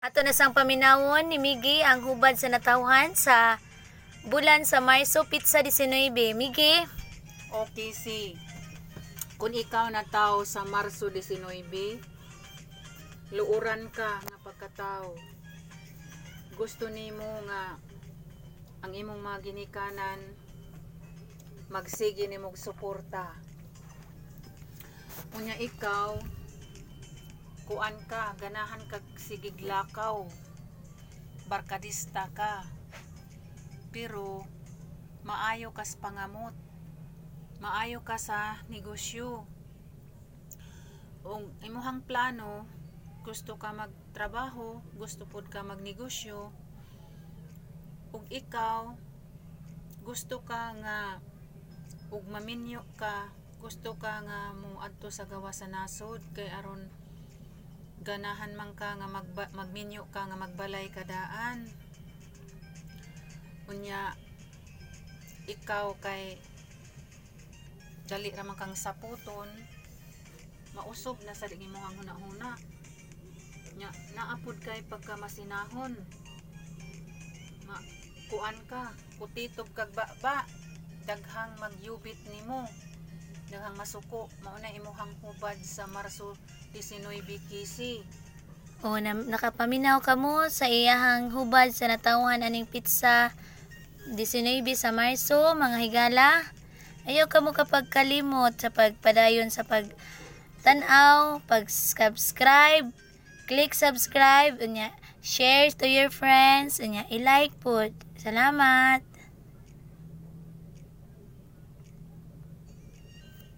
Ato na sang paminawon ni Miggy ang hubad sa natawhan sa bulan sa Marso Pizza 19. Miggy, Okay, kung ikaw na tao sa Marso 19, luuran ka nga pagkatao. Gusto nimo nga ang imong mga ginikanan magsige nimog suporta. Unya ikaw, kuan ka, ganahan kag sigiglakaw, barkadista ka, pero maayo kas pangamot, maayo ka sa negosyo. Ung imuhang plano, gusto ka magtrabaho, gusto pod ka magnegosyo, ug ikaw gusto ka nga ug maminyo ka, gusto ka nga mo adto sa gawa sa nasod kay aron ganahan man ka nga magminyo ka nga magbalay kadaan. Unya ikaw kay dali ra man kang saputon, mausob na sa imo ang hunahuna. Nya naapod kay pagkamasinahon. Kuan ka, kutitob kag baba, daghang magyubit nimo, daghang masuko. Mao na imuhang hubad sa Marso 19 kisi. nakapaminaw ka mo sa iyahang hubad sa natawhan aning Pizza 19 sa Marso, mga higala. Ayaw ka mo kapag kalimot sa pagpadayon sa pagtanaw, pag-subscribe, click subscribe, unya share to your friends, unya i-like po. Salamat.